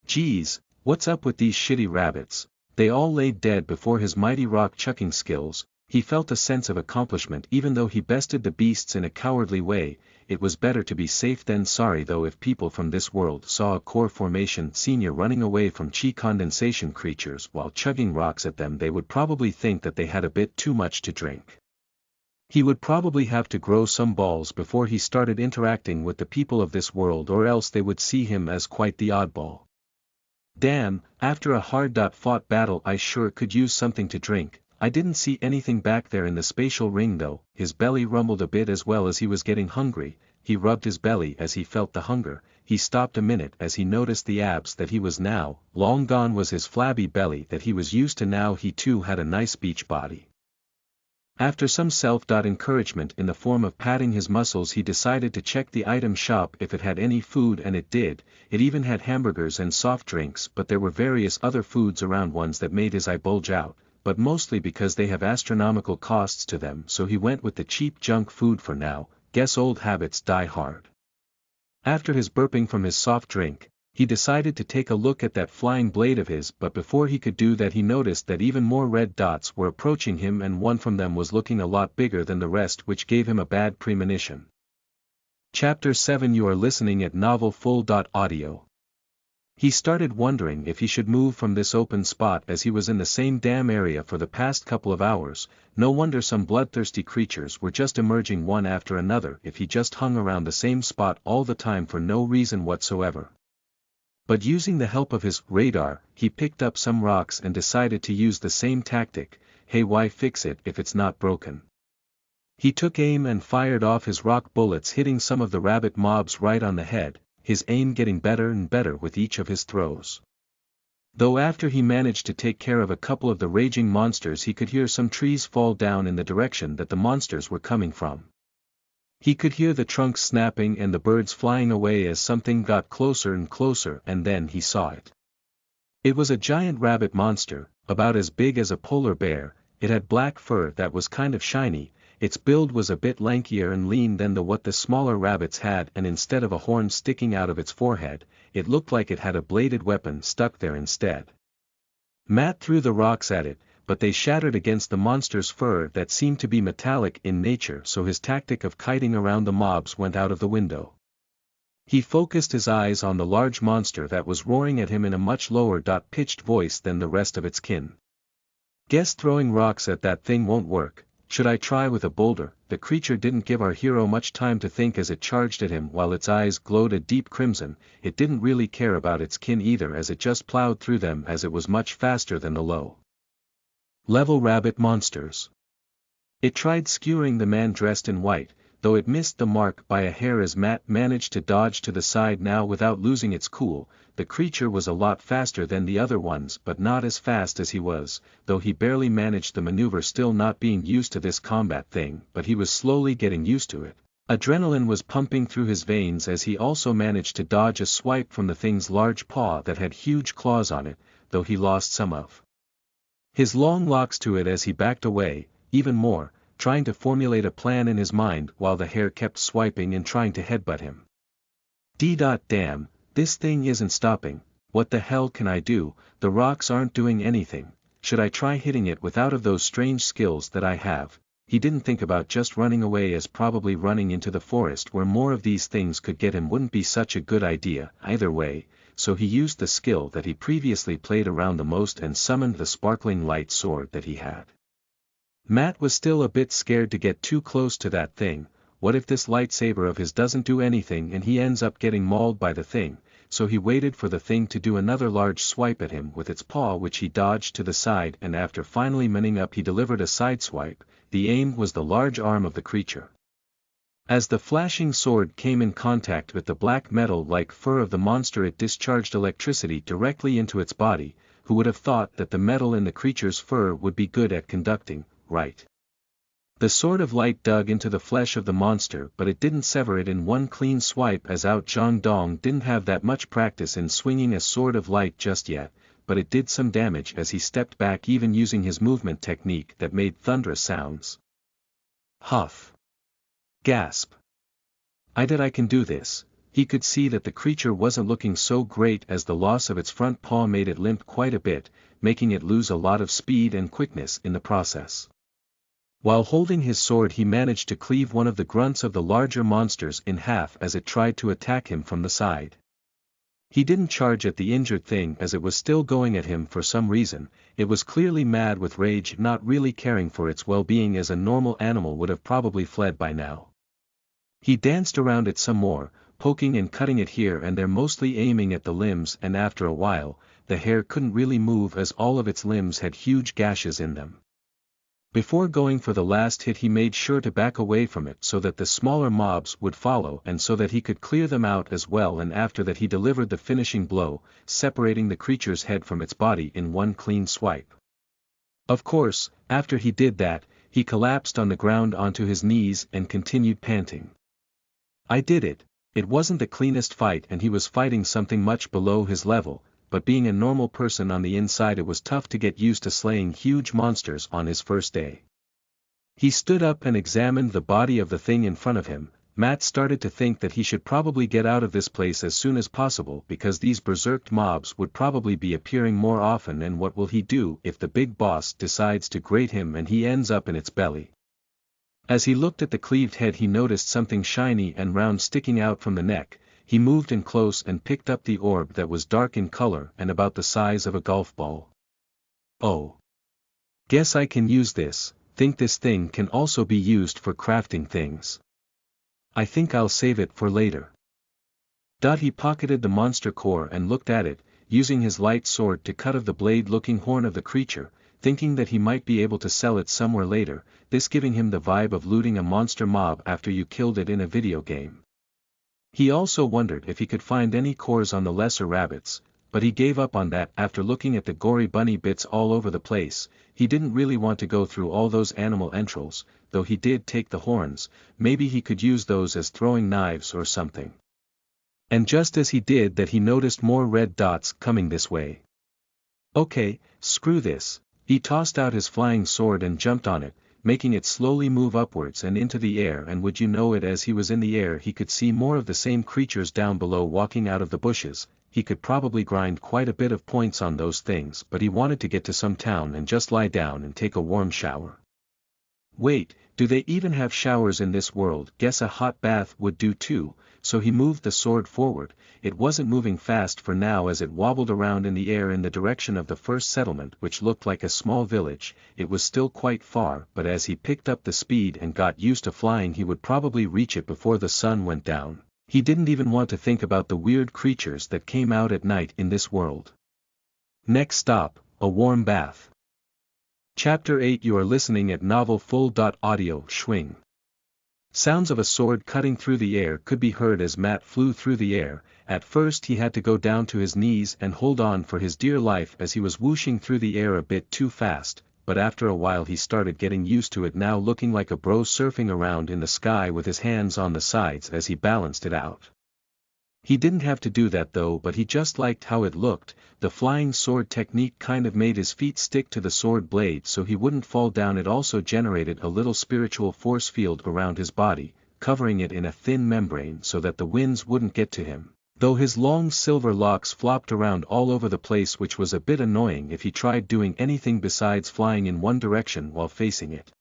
Geez, what's up with these shitty rabbits? They all laid dead before his mighty rock chucking skills. He felt a sense of accomplishment even though he bested the beasts in a cowardly way. It was better to be safe than sorry, though. If people from this world saw a core formation senior running away from chi condensation creatures while chugging rocks at them, they would probably think that they had a bit too much to drink. He would probably have to grow some balls before he started interacting with the people of this world, or else they would see him as quite the oddball. Damn, after a hard-fought battle I sure could use something to drink. I didn't see anything back there in the spatial ring though. His belly rumbled a bit as well as he was getting hungry. He rubbed his belly as he felt the hunger. He stopped a minute as he noticed the abs that he was now. Long gone was his flabby belly that he was used to. Now he too had a nice beach body. After some self-encouragement in the form of patting his muscles, he decided to check the item shop if it had any food, and it did. It even had hamburgers and soft drinks, but there were various other foods around, ones that made his eye bulge out, but mostly because they have astronomical costs to them, so he went with the cheap junk food for now. Guess old habits die hard. After his burping from his soft drink, he decided to take a look at that flying blade of his, but before he could do that he noticed that even more red dots were approaching him, and one from them was looking a lot bigger than the rest, which gave him a bad premonition. Chapter 7. You are listening at novelfull.audio. He started wondering if he should move from this open spot, as he was in the same damn area for the past couple of hours. No wonder some bloodthirsty creatures were just emerging one after another if he just hung around the same spot all the time for no reason whatsoever. But using the help of his radar, he picked up some rocks and decided to use the same tactic. Hey, why fix it if it's not broken? He took aim and fired off his rock bullets, hitting some of the rabbit mobs right on the head, his aim getting better and better with each of his throws. Though after he managed to take care of a couple of the raging monsters, he could hear some trees fall down in the direction that the monsters were coming from. He could hear the trunks snapping and the birds flying away as something got closer and closer, and then he saw it. It was a giant rabbit monster, about as big as a polar bear. It had black fur that was kind of shiny. Its build was a bit lankier and lean than what the smaller rabbits had, and instead of a horn sticking out of its forehead, it looked like it had a bladed weapon stuck there instead. Matt threw the rocks at it, but they shattered against the monster's fur that seemed to be metallic in nature, so his tactic of kiting around the mobs went out of the window. He focused his eyes on the large monster that was roaring at him in a much lower-pitched voice than the rest of its kin. "Guess throwing rocks at that thing won't work. Should I try with a boulder?" The creature didn't give our hero much time to think as it charged at him. While its eyes glowed a deep crimson, it didn't really care about its kin either, as it just plowed through them as it was much faster than the low-level rabbit monsters. It tried skewering the man dressed in white, though it missed the mark by a hair as Matt managed to dodge to the side now without losing its cool. The creature was a lot faster than the other ones, but not as fast as he was, though he barely managed the maneuver, still not being used to this combat thing, but he was slowly getting used to it. Adrenaline was pumping through his veins as he also managed to dodge a swipe from the thing's large paw that had huge claws on it, though he lost some of his long locks to it as he backed away, even more, trying to formulate a plan in his mind while the hare kept swiping and trying to headbutt him. Damn, this thing isn't stopping. What the hell can I do? The rocks aren't doing anything. Should I try hitting it without of those strange skills that I have? He didn't think about just running away, as probably running into the forest where more of these things could get him wouldn't be such a good idea either way, so he used the skill that he previously played around the most and summoned the sparkling light sword that he had. Matt was still a bit scared to get too close to that thing. What if this lightsaber of his doesn't do anything and he ends up getting mauled by the thing? So he waited for the thing to do another large swipe at him with its paw, which he dodged to the side, and after finally manning up he delivered a sideswipe. The aim was the large arm of the creature. As the flashing sword came in contact with the black metal-like fur of the monster, it discharged electricity directly into its body. Who would have thought that the metal in the creature's fur would be good at conducting, right? The sword of light dug into the flesh of the monster, but it didn't sever it in one clean swipe, as Out Zhang Dong didn't have that much practice in swinging a sword of light just yet, but it did some damage as he stepped back, even using his movement technique that made thunderous sounds. Huff. Gasp. I can do this. He could see that the creature wasn't looking so great, as the loss of its front paw made it limp quite a bit, making it lose a lot of speed and quickness in the process. While holding his sword, he managed to cleave one of the grunts of the larger monsters in half as it tried to attack him from the side. He didn't charge at the injured thing as it was still going at him for some reason. It was clearly mad with rage, not really caring for its well-being, as a normal animal would have probably fled by now. He danced around it some more, poking and cutting it here and there, mostly aiming at the limbs, and after a while, the hare couldn't really move as all of its limbs had huge gashes in them. Before going for the last hit, he made sure to back away from it so that the smaller mobs would follow and so that he could clear them out as well, and after that he delivered the finishing blow, separating the creature's head from its body in one clean swipe. Of course, after he did that, he collapsed on the ground onto his knees and continued panting. I did it. It wasn't the cleanest fight and he was fighting something much below his level, but being a normal person on the inside, it was tough to get used to slaying huge monsters on his first day. He stood up and examined the body of the thing in front of him. Matt started to think that he should probably get out of this place as soon as possible, because these berserked mobs would probably be appearing more often, and what will he do if the big boss decides to grate him and he ends up in its belly? As he looked at the cleaved head, he noticed something shiny and round sticking out from the neck. He moved in close and picked up the orb that was dark in color and about the size of a golf ball. Oh. Guess I can use this. Think this thing can also be used for crafting things. I think I'll save it for later. He pocketed the monster core and looked at it, using his light sword to cut off the blade-looking horn of the creature, thinking that he might be able to sell it somewhere later, this giving him the vibe of looting a monster mob after you killed it in a video game. He also wondered if he could find any cores on the lesser rabbits, but he gave up on that after looking at the gory bunny bits all over the place. He didn't really want to go through all those animal entrails, though he did take the horns. Maybe he could use those as throwing knives or something. And just as he did that, he noticed more red dots coming this way. Okay, screw this. He tossed out his flying sword and jumped on it, making it slowly move upwards and into the air, and would you know it, as he was in the air he could see more of the same creatures down below walking out of the bushes, he could probably grind quite a bit of points on those things, but he wanted to get to some town and just lie down and take a warm shower. Wait, do they even have showers in this world? Guess a hot bath would do too. So he moved the sword forward. It wasn't moving fast for now as it wobbled around in the air in the direction of the first settlement, which looked like a small village. It was still quite far, but as he picked up the speed and got used to flying, he would probably reach it before the sun went down. He didn't even want to think about the weird creatures that came out at night in this world. Next stop, a warm bath. Chapter 8. You are listening at novelfull.audio. Schwing. Sounds of a sword cutting through the air could be heard as Matt flew through the air. At first he had to go down to his knees and hold on for his dear life as he was whooshing through the air a bit too fast, but after a while he started getting used to it, now looking like a bro surfing around in the sky with his hands on the sides as he balanced it out. He didn't have to do that though, but he just liked how it looked. The flying sword technique kind of made his feet stick to the sword blade so he wouldn't fall down. It also generated a little spiritual force field around his body, covering it in a thin membrane so that the winds wouldn't get to him, though his long silver locks flopped around all over the place, which was a bit annoying if he tried doing anything besides flying in one direction while facing it.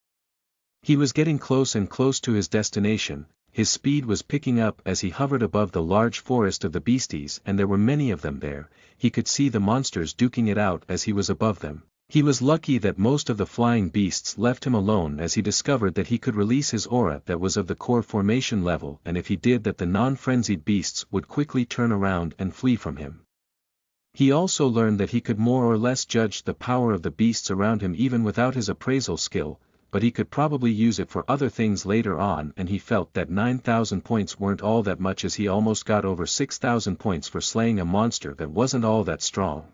He was getting close and close to his destination. His speed was picking up as he hovered above the large forest of the beasties, and there were many of them there. He could see the monsters duking it out as he was above them. He was lucky that most of the flying beasts left him alone, as he discovered that he could release his aura that was of the core formation level, and if he did that, the non-frenzied beasts would quickly turn around and flee from him. He also learned that he could more or less judge the power of the beasts around him even without his appraisal skill, but he could probably use it for other things later on, and he felt that 9,000 points weren't all that much, as he almost got over 6,000 points for slaying a monster that wasn't all that strong.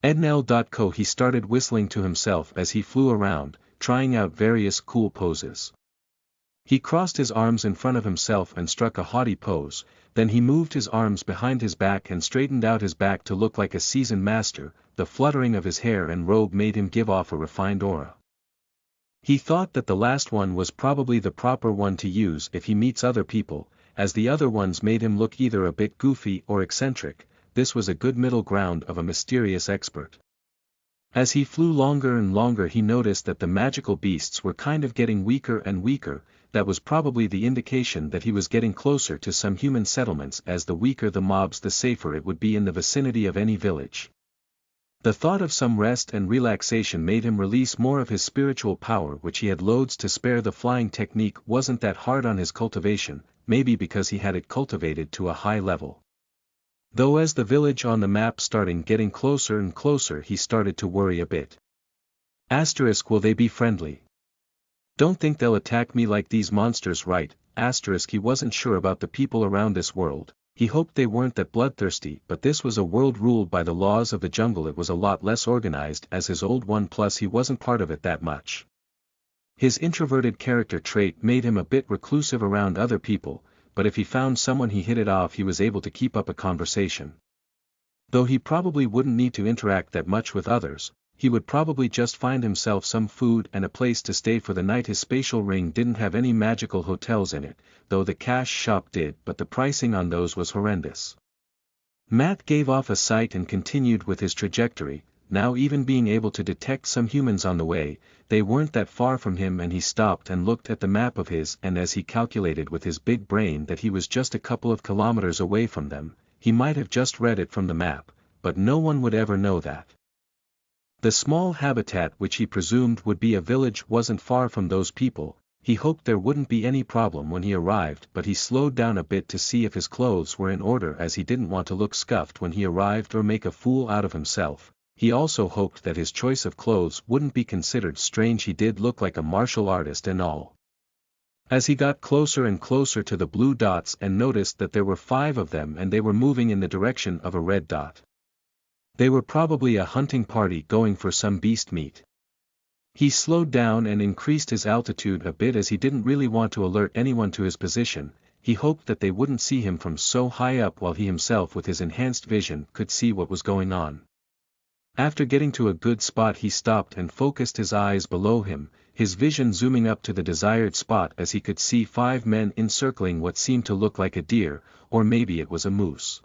Ednel.co. He started whistling to himself as he flew around, trying out various cool poses. He crossed his arms in front of himself and struck a haughty pose, then he moved his arms behind his back and straightened out his back to look like a seasoned master. The fluttering of his hair and robe made him give off a refined aura. He thought that the last one was probably the proper one to use if he meets other people, as the other ones made him look either a bit goofy or eccentric. This was a good middle ground of a mysterious expert. As he flew longer and longer, he noticed that the magical beasts were kind of getting weaker and weaker. That was probably the indication that he was getting closer to some human settlements, as the weaker the mobs the safer it would be in the vicinity of any village. The thought of some rest and relaxation made him release more of his spiritual power, which he had loads to spare. The flying technique wasn't that hard on his cultivation, maybe because he had it cultivated to a high level. Though as the village on the map started getting closer and closer, he started to worry a bit. Asterisk, will they be friendly? Don't think they'll attack me like these monsters, right? Asterisk, he wasn't sure about the people around this world. He hoped they weren't that bloodthirsty, but this was a world ruled by the laws of the jungle. It was a lot less organized as his old one, plus he wasn't part of it that much. His introverted character trait made him a bit reclusive around other people, but if he found someone he hit it off, he was able to keep up a conversation. Though he probably wouldn't need to interact that much with others, he would probably just find himself some food and a place to stay for the night. His spatial ring didn't have any magical hotels in it, though the cash shop did, but the pricing on those was horrendous. Matt gave off a sigh and continued with his trajectory, now even being able to detect some humans on the way. They weren't that far from him, and he stopped and looked at the map of his, and as he calculated with his big brain that he was just a couple of kilometers away from them, he might have just read it from the map, but no one would ever know that. The small habitat which he presumed would be a village wasn't far from those people. He hoped there wouldn't be any problem when he arrived, but he slowed down a bit to see if his clothes were in order, as he didn't want to look scuffed when he arrived or make a fool out of himself. He also hoped that his choice of clothes wouldn't be considered strange. He did look like a martial artist and all. As he got closer and closer to the blue dots and noticed that there were 5 of them and they were moving in the direction of a red dot. They were probably a hunting party going for some beast meat. He slowed down and increased his altitude a bit as he didn't really want to alert anyone to his position. He hoped that they wouldn't see him from so high up, while he himself with his enhanced vision could see what was going on. After getting to a good spot, he stopped and focused his eyes below him, his vision zooming up to the desired spot as he could see 5 men encircling what seemed to look like a deer, or maybe it was a moose.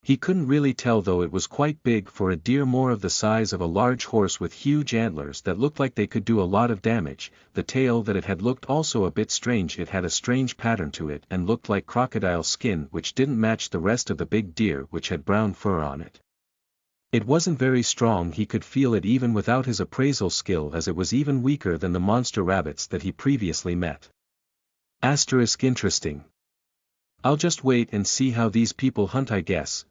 He couldn't really tell though it was quite big for a deer, more of the size of a large horse with huge antlers that looked like they could do a lot of damage. The tail that it had looked also a bit strange, it had a strange pattern to it and looked like crocodile skin which didn't match the rest of the big deer which had brown fur on it. It wasn't very strong, he could feel it even without his appraisal skill, as it was even weaker than the monster rabbits that he previously met. Interesting. I'll just wait and see how these people hunt, I guess.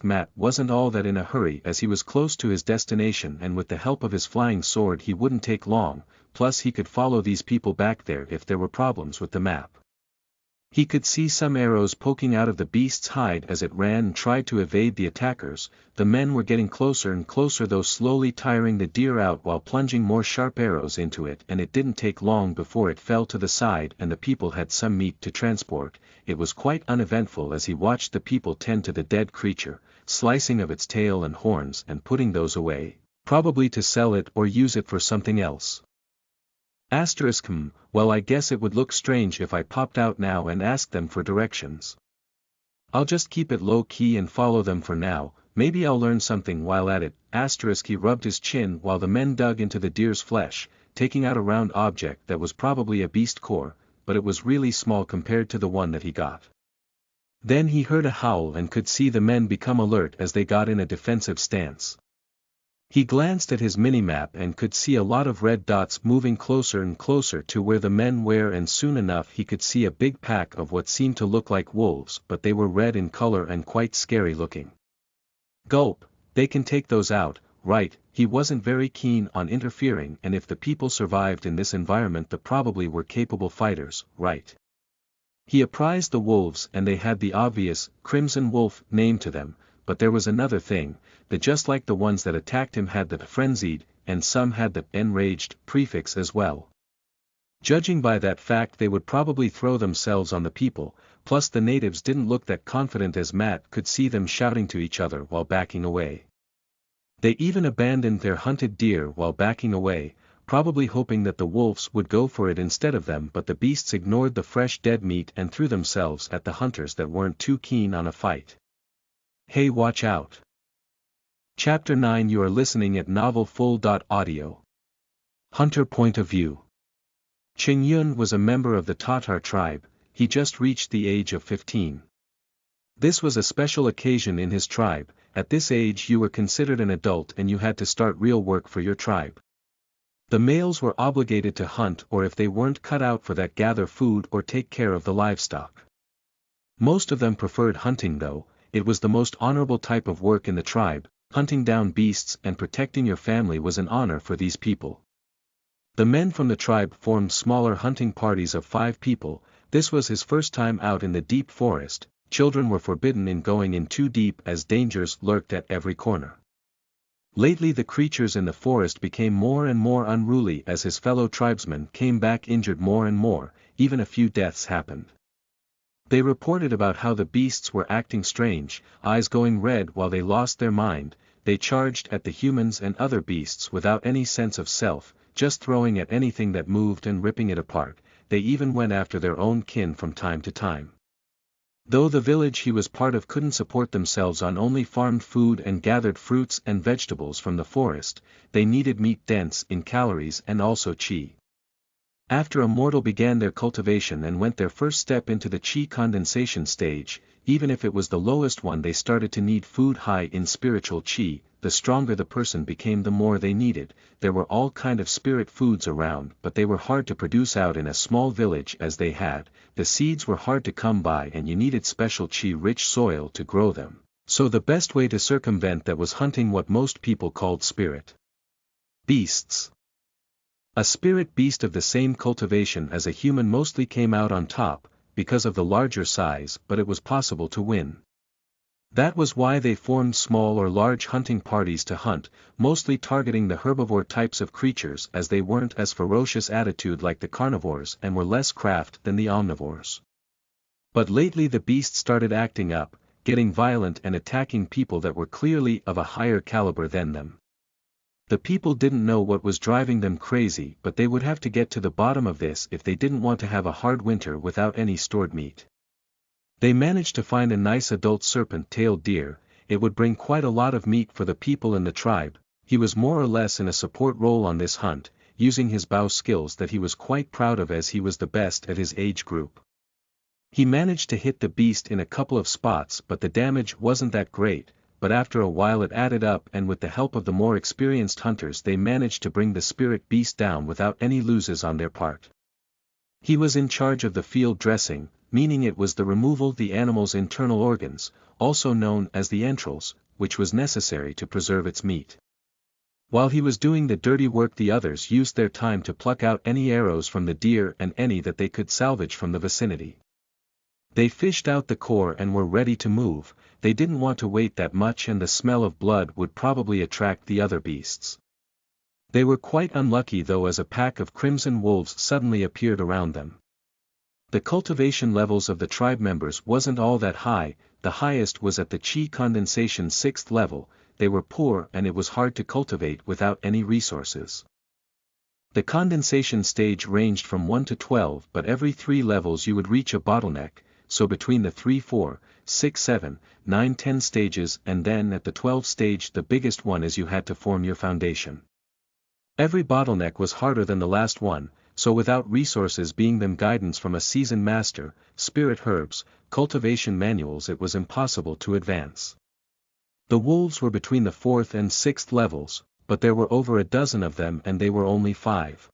Matt wasn't all that in a hurry, as he was close to his destination and with the help of his flying sword he wouldn't take long, plus he could follow these people back there if there were problems with the map. He could see some arrows poking out of the beast's hide as it ran and tried to evade the attackers. The men were getting closer and closer, though slowly tiring the deer out while plunging more sharp arrows into it, and it didn't take long before it fell to the side and the people had some meat to transport. It was quite uneventful as he watched the people tend to the dead creature, slicing of its tail and horns and putting those away, probably to sell it or use it for something else. Well, I guess it would look strange if I popped out now and asked them for directions. I'll just keep it low-key and follow them for now, maybe I'll learn something while at it. He rubbed his chin while the men dug into the deer's flesh, taking out a round object that was probably a beast core, but it was really small compared to the one that he got. Then he heard a howl and could see the men become alert as they got in a defensive stance. He glanced at his minimap and could see a lot of red dots moving closer and closer to where the men were, and soon enough he could see a big pack of what seemed to look like wolves, but they were red in color and quite scary looking. Gulp, they can take those out, right? He wasn't very keen on interfering, and if the people survived in this environment they probably were capable fighters, right? He apprised the wolves and they had the obvious, Crimson Wolf, name to them, but there was another thing. They, just like the ones that attacked him, had the frenzied, and some had the enraged prefix as well. Judging by that fact they would probably throw themselves on the people, plus the natives didn't look that confident as Matt could see them shouting to each other while backing away. They even abandoned their hunted deer while backing away, probably hoping that the wolves would go for it instead of them, but the beasts ignored the fresh dead meat and threw themselves at the hunters that weren't too keen on a fight. Hey, watch out. Chapter 9. You are listening at novelfull.audio. Hunter point of view. Ching Yun was a member of the Tatar tribe. He just reached the age of 15. This was a special occasion in his tribe. At this age you were considered an adult and you had to start real work for your tribe. The males were obligated to hunt, or if they weren't cut out for that, gather food or take care of the livestock. Most of them preferred hunting though. It was the most honorable type of work in the tribe. Hunting down beasts and protecting your family was an honor for these people. The men from the tribe formed smaller hunting parties of 5 people. This was his first time out in the deep forest. Children were forbidden in going in too deep as dangers lurked at every corner. Lately the creatures in the forest became more and more unruly as his fellow tribesmen came back injured more and more. Even a few deaths happened. They reported about how the beasts were acting strange, eyes going red while they lost their mind. They charged at the humans and other beasts without any sense of self, just throwing at anything that moved and ripping it apart. They even went after their own kin from time to time. Though the village he was part of couldn't support themselves on only farmed food and gathered fruits and vegetables from the forest, they needed meat dense in calories and also chi. After a mortal began their cultivation and went their first step into the chi condensation stage, even if it was the lowest one, they started to need food high in spiritual chi. The stronger the person became, the more they needed. There were all kind of spirit foods around, but they were hard to produce out in a small village as they had. The seeds were hard to come by and you needed special chi-rich soil to grow them. So the best way to circumvent that was hunting what most people called spirit beasts. A spirit beast of the same cultivation as a human mostly came out on top, because of the larger size, but it was possible to win. That was why they formed small or large hunting parties to hunt, mostly targeting the herbivore types of creatures as they weren't as ferocious attitude like the carnivores and were less craft than the omnivores. But lately the beasts started acting up, getting violent and attacking people that were clearly of a higher caliber than them. The people didn't know what was driving them crazy, but they would have to get to the bottom of this if they didn't want to have a hard winter without any stored meat. They managed to find a nice adult serpent-tailed deer. It would bring quite a lot of meat for the people in the tribe. He was more or less in a support role on this hunt, using his bow skills that he was quite proud of as he was the best at his age group. He managed to hit the beast in a couple of spots, but the damage wasn't that great, but after a while it added up, and with the help of the more experienced hunters they managed to bring the spirit beast down without any losses on their part. He was in charge of the field dressing, meaning it was the removal of the animal's internal organs, also known as the entrails, which was necessary to preserve its meat. While he was doing the dirty work, the others used their time to pluck out any arrows from the deer and any that they could salvage from the vicinity. They fished out the core and were ready to move. They didn't want to wait that much, and the smell of blood would probably attract the other beasts. They were quite unlucky though, as a pack of crimson wolves suddenly appeared around them. The cultivation levels of the tribe members wasn't all that high. The highest was at the chi condensation 6th level. They were poor and it was hard to cultivate without any resources. The condensation stage ranged from 1 to 12, but every 3 levels you would reach a bottleneck, so between the 3, 4, 6, 7, 9, 10 stages, and then at the 12th stage the biggest one is you had to form your foundation. Every bottleneck was harder than the last one, so without resources being them guidance from a seasoned master, spirit herbs, cultivation manuals, it was impossible to advance. The wolves were between the 4th and 6th levels, but there were over a dozen of them and they were only 5.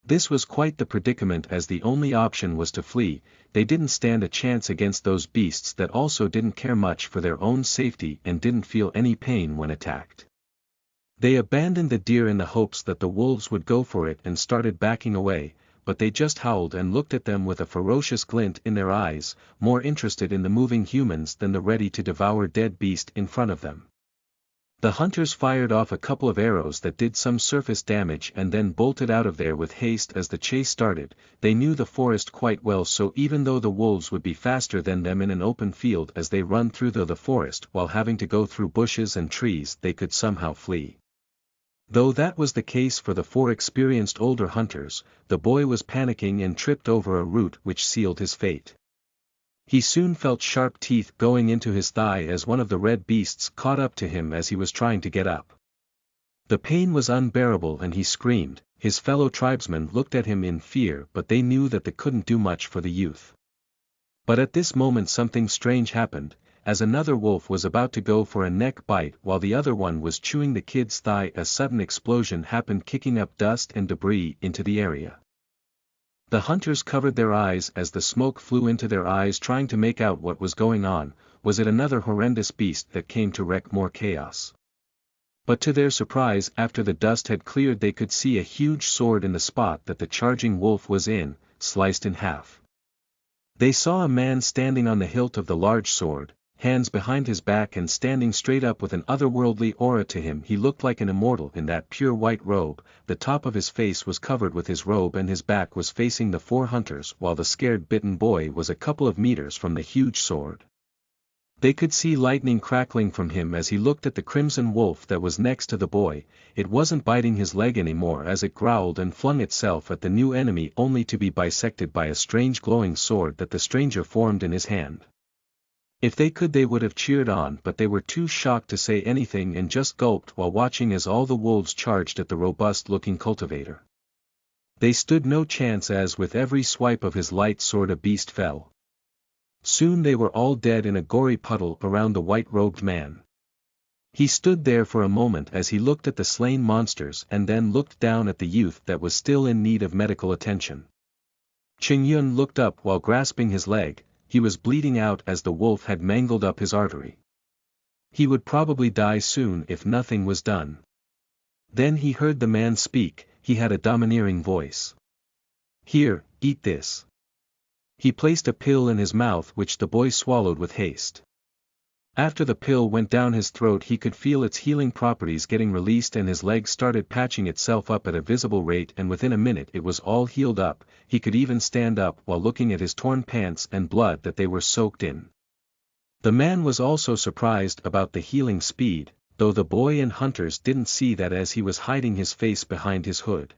This was quite the predicament, as the only option was to flee. They didn't stand a chance against those beasts that also didn't care much for their own safety and didn't feel any pain when attacked. They abandoned the deer in the hopes that the wolves would go for it and started backing away, but they just howled and looked at them with a ferocious glint in their eyes, more interested in the moving humans than the ready-to-devour dead beast in front of them. The hunters fired off a couple of arrows that did some surface damage and then bolted out of there with haste as the chase started. They knew the forest quite well, so even though the wolves would be faster than them in an open field as they run through the forest while having to go through bushes and trees, they could somehow flee. Though that was the case for the 4 experienced older hunters, the boy was panicking and tripped over a root which sealed his fate. He soon felt sharp teeth going into his thigh as one of the red beasts caught up to him as he was trying to get up. The pain was unbearable and he screamed. His fellow tribesmen looked at him in fear, but they knew that they couldn't do much for the youth. But at this moment something strange happened. As another wolf was about to go for a neck bite while the other one was chewing the kid's thigh, a sudden explosion happened, kicking up dust and debris into the area. The hunters covered their eyes as the smoke flew into their eyes, trying to make out what was going on. Was it another horrendous beast that came to wreak more chaos? But to their surprise, after the dust had cleared, they could see a huge sword in the spot that the charging wolf was in, sliced in half. They saw a man standing on the hilt of the large sword, hands behind his back and standing straight up with an otherworldly aura to him. He looked like an immortal in that pure white robe. The top of his face was covered with his robe and his back was facing the 4 hunters, while the scared bitten boy was a couple of meters from the huge sword. They could see lightning crackling from him as he looked at the crimson wolf that was next to the boy. It wasn't biting his leg anymore as it growled and flung itself at the new enemy, only to be bisected by a strange glowing sword that the stranger formed in his hand. If they could, they would have cheered on, but they were too shocked to say anything and just gulped while watching as all the wolves charged at the robust-looking cultivator. They stood no chance as with every swipe of his light sword a beast fell. Soon they were all dead in a gory puddle around the white-robed man. He stood there for a moment as he looked at the slain monsters and then looked down at the youth that was still in need of medical attention. Qingyun looked up while grasping his leg. He was bleeding out as the wolf had mangled up his artery. He would probably die soon if nothing was done. Then he heard the man speak. He had a domineering voice. "Here, eat this." He placed a pill in his mouth which the boy swallowed with haste. After the pill went down his throat, he could feel its healing properties getting released and his leg started patching itself up at a visible rate, and within a minute it was all healed up. He could even stand up while looking at his torn pants and blood that they were soaked in. The man was also surprised about the healing speed, though the boy and hunters didn't see that as he was hiding his face behind his hood.